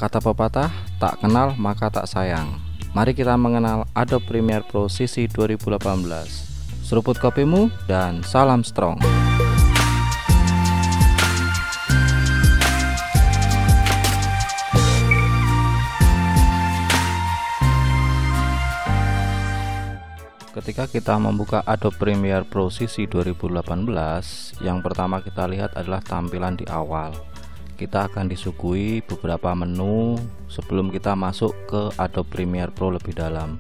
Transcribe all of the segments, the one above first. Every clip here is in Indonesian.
Kata pepatah, tak kenal maka tak sayang. Mari kita mengenal Adobe Premiere Pro CC 2018. Seruput kopimu dan salam strong. Ketika kita membuka Adobe Premiere Pro CC 2018, yang pertama kita lihat adalah tampilan di awal. Kita akan disuguhi beberapa menu sebelum kita masuk ke Adobe Premiere Pro lebih dalam.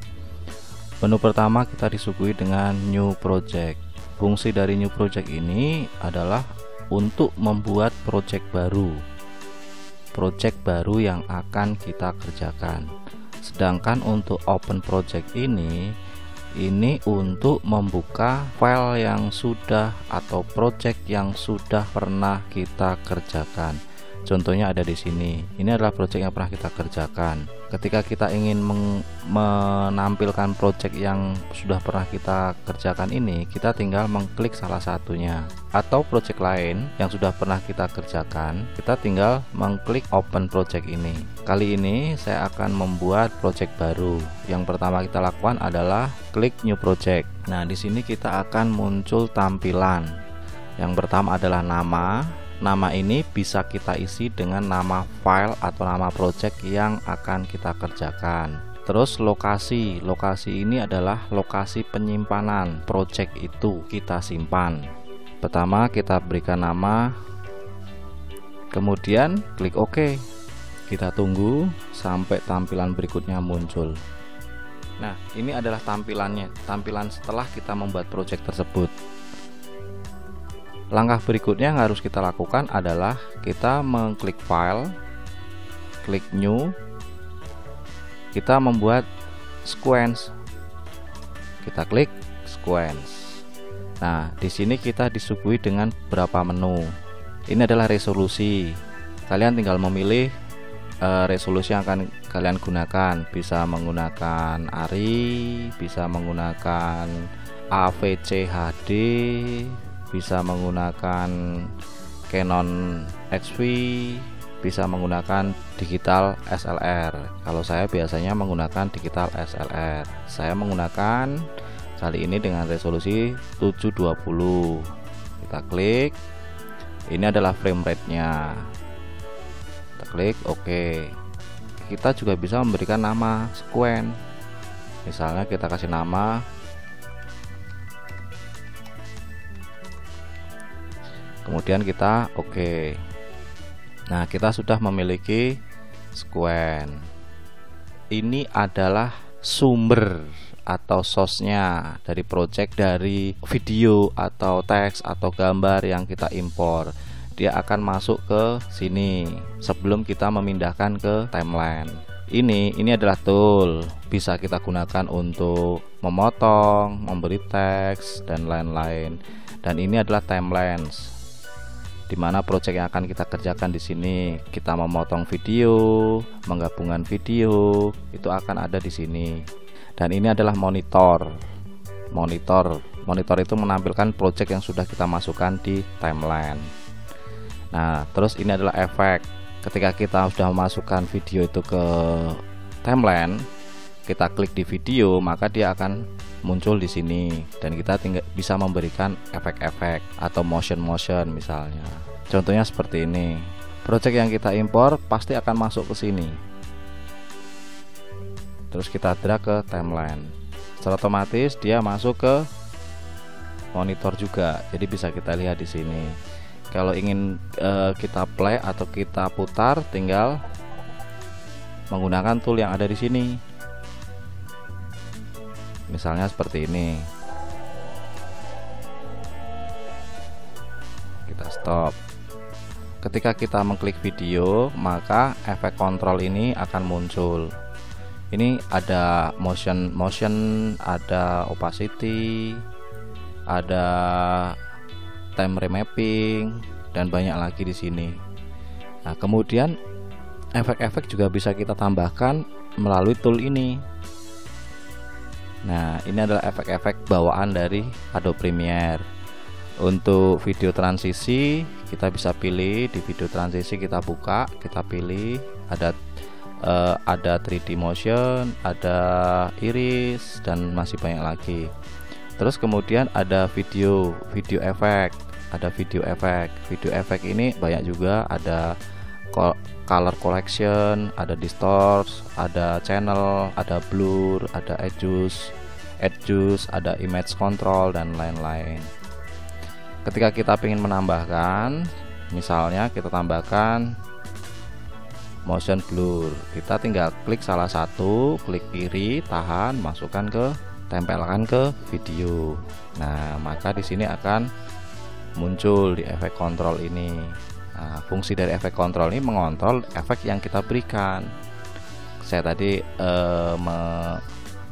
Menu pertama kita disuguhi dengan New Project. Fungsi dari New Project ini adalah untuk membuat project baru yang akan kita kerjakan. Sedangkan untuk Open Project ini untuk membuka file yang sudah atau project yang sudah pernah kita kerjakan. Contohnya ada di sini. Ini adalah project yang pernah kita kerjakan. Ketika kita ingin menampilkan project yang sudah pernah kita kerjakan ini, kita tinggal mengklik salah satunya. Atau project lain yang sudah pernah kita kerjakan, kita tinggal mengklik Open Project ini. Kali ini saya akan membuat project baru. Yang pertama kita lakukan adalah klik New Project. Nah, di sini kita akan muncul tampilan. Yang pertama adalah nama. Nama ini bisa kita isi dengan nama file atau nama project yang akan kita kerjakan. Terus lokasi ini adalah lokasi penyimpanan project itu kita simpan. Pertama kita berikan nama, kemudian klik OK. Kita tunggu sampai tampilan berikutnya muncul. Nah, ini adalah tampilan setelah kita membuat project tersebut. Langkah berikutnya yang harus kita lakukan adalah kita mengklik file, klik new, kita membuat sequence. Kita klik sequence. Nah, di sini kita disuguhi dengan beberapa menu. Ini adalah resolusi. Kalian tinggal memilih resolusi yang akan kalian gunakan. Bisa menggunakan ARRI, bisa menggunakan AVC HD, bisa menggunakan Canon XV, bisa menggunakan digital SLR. Kalau saya biasanya menggunakan digital SLR. Saya menggunakan kali ini dengan resolusi 720. Kita klik. Ini adalah frame rate-nya. Kita klik OK. Kita juga bisa memberikan nama sequence. Misalnya kita kasih nama kemudian kita OK. Nah, kita sudah memiliki sequence. Ini adalah sumber atau source-nya dari project, dari video atau teks atau gambar yang kita impor. Dia akan masuk ke sini sebelum kita memindahkan ke timeline. Ini adalah tool, bisa kita gunakan untuk memotong, memberi teks dan lain-lain. Dan ini adalah timelines, dimana project yang akan kita kerjakan di sini. Kita memotong video, menggabungkan video, itu akan ada di sini. Dan ini adalah monitor. Monitor itu menampilkan project yang sudah kita masukkan di timeline. Nah, terus ini adalah efek. Ketika kita sudah memasukkan video itu ke timeline, kita klik di video, maka dia akan muncul di sini dan kita tinggal bisa memberikan efek-efek atau motion misalnya. Contohnya seperti ini. Project yang kita impor pasti akan masuk ke sini. Terus kita drag ke timeline. Secara otomatis dia masuk ke monitor juga. Jadi bisa kita lihat di sini. Kalau ingin kita play atau kita putar, tinggal menggunakan tool yang ada di sini. Misalnya seperti ini. Kita stop. Ketika kita mengklik video, maka efek kontrol ini akan muncul. Ini ada motion, ada opacity, ada time remapping dan banyak lagi di sini. Nah, kemudian efek-efek juga bisa kita tambahkan melalui tool ini. Nah, ini adalah efek-efek bawaan dari Adobe Premiere. Untuk video transisi kita bisa pilih. Di video transisi kita buka, kita pilih, ada ada 3D motion, ada iris, dan masih banyak lagi. Terus kemudian ada video effect, video effect ini banyak juga, ada color collection, ada distort, ada channel, ada blur, ada edges, ada image control, dan lain-lain. Ketika kita ingin menambahkan, misalnya kita tambahkan motion blur, kita tinggal klik salah satu, klik kiri, tahan, masukkan ke, tempelkan ke video. Nah, maka di sini akan muncul di efek kontrol ini. Nah, fungsi dari efek kontrol ini mengontrol efek yang kita berikan. Saya tadi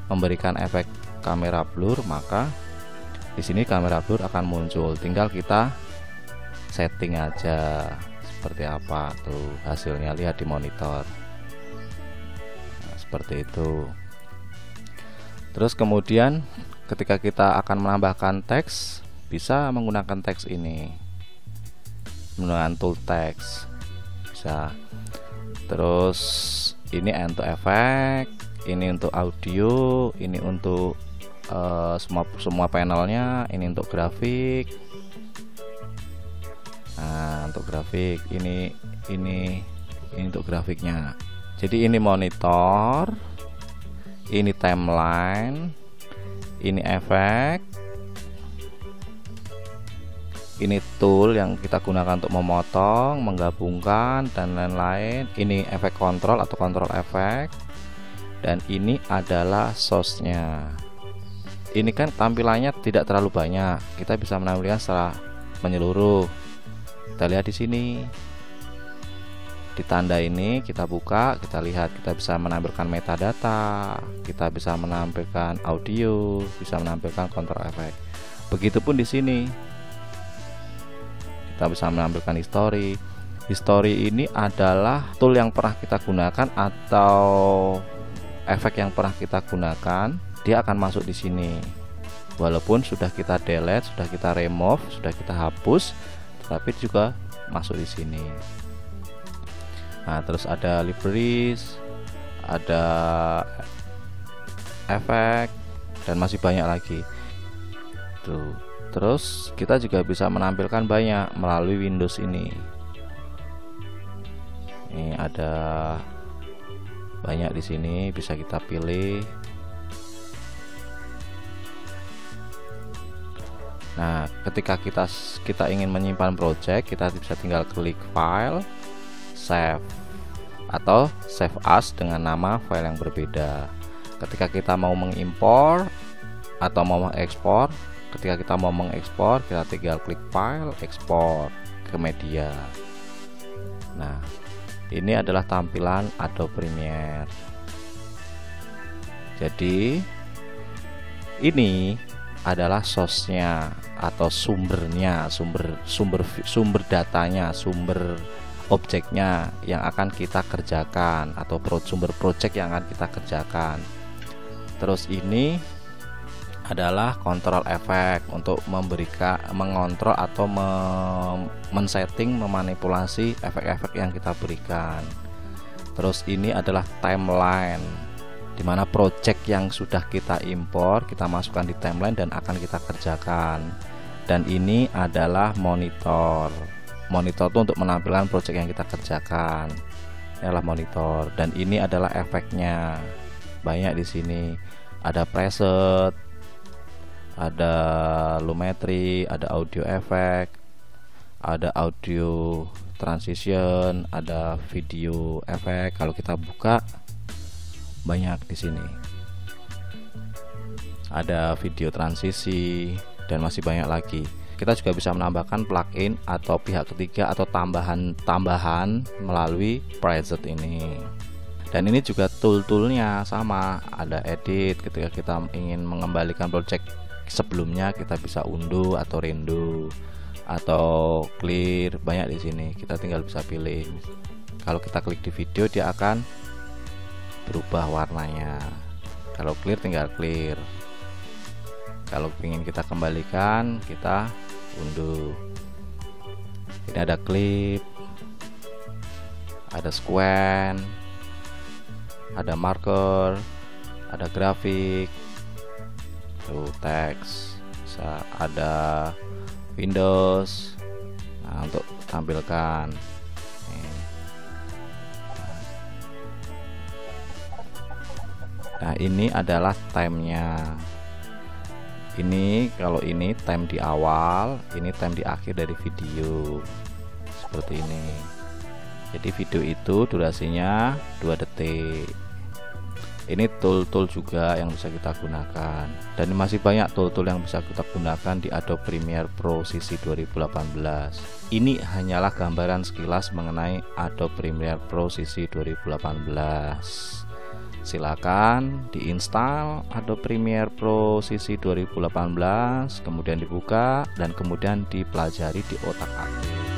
memberikan efek kamera blur, maka di sini kamera blur akan muncul. Tinggal kita setting aja seperti apa tuh hasilnya, lihat di monitor. Nah, seperti itu. Terus kemudian ketika kita akan menambahkan teks, bisa menggunakan teks ini, menggunakan tool text bisa. Terus ini untuk efek, ini untuk audio, ini untuk semua panelnya, ini untuk grafik. Nah, untuk grafik ini untuk grafiknya. Jadi ini monitor, ini timeline, ini efek, ini tool yang kita gunakan untuk memotong, menggabungkan, dan lain-lain. Ini efek kontrol atau kontrol efek, dan ini adalah source-nya. Ini kan tampilannya tidak terlalu banyak, kita bisa menampilkan secara menyeluruh. Kita lihat di sini, di tanda ini kita buka, kita lihat, kita bisa menampilkan metadata, kita bisa menampilkan audio, bisa menampilkan kontrol efek. Begitupun di sini, kita bisa menampilkan history. History ini adalah tool yang pernah kita gunakan atau efek yang pernah kita gunakan, dia akan masuk di sini. Walaupun sudah kita delete, sudah kita remove, sudah kita hapus, tapi juga masuk di sini. Nah, terus ada libraries, ada efek, dan masih banyak lagi. Tuh. Terus kita juga bisa menampilkan banyak melalui Windows ini. Ini ada banyak di sini, bisa kita pilih. Nah, ketika kita ingin menyimpan project, kita bisa tinggal klik file, save, atau save as dengan nama file yang berbeda. Ketika kita mau mengimpor atau mau mengekspor, ketika kita mau mengekspor, kita tinggal klik file, ekspor ke media. Nah, ini adalah tampilan Adobe Premiere. Jadi ini adalah source-nya atau sumbernya, sumber datanya, sumber objeknya yang akan kita kerjakan, atau sumber project yang akan kita kerjakan. Terus ini adalah kontrol efek untuk mengontrol atau men-setting, memanipulasi efek-efek yang kita berikan. Terus ini adalah timeline, dimana project yang sudah kita impor kita masukkan di timeline dan akan kita kerjakan. Dan ini adalah monitor. Monitor itu untuk menampilkan project yang kita kerjakan. Ini adalah monitor, dan ini adalah efeknya. Banyak di sini. Ada preset, ada lumetri, ada audio effect, ada audio transition, ada video effect. Kalau kita buka, banyak di sini. Ada video transisi dan masih banyak lagi. Kita juga bisa menambahkan plugin atau pihak ketiga atau tambahan melalui preset ini. Dan ini juga tool-toolnya sama, ada edit. Ketika kita ingin mengembalikan project sebelumnya, kita bisa undo atau redo atau clear, banyak di sini. Kita tinggal bisa pilih. Kalau kita klik di video, dia akan berubah warnanya. Kalau clear, tinggal clear. Kalau ingin kita kembalikan, kita undo. Ini ada clip, ada scan, ada marker, ada grafik, tuh teks, bisa ada Windows. Nah, untuk tampilkan nih. Nah, ini adalah timenya. Ini kalau ini time di awal, ini time di akhir dari video, seperti ini. Jadi video itu durasinya 2 detik. Ini tool-tool juga yang bisa kita gunakan, dan masih banyak tool-tool yang bisa kita gunakan di Adobe Premiere Pro CC 2018. Ini hanyalah gambaran sekilas mengenai Adobe Premiere Pro CC 2018. Silakan diinstal Adobe Premiere Pro CC 2018, kemudian dibuka dan kemudian dipelajari di otak-atik.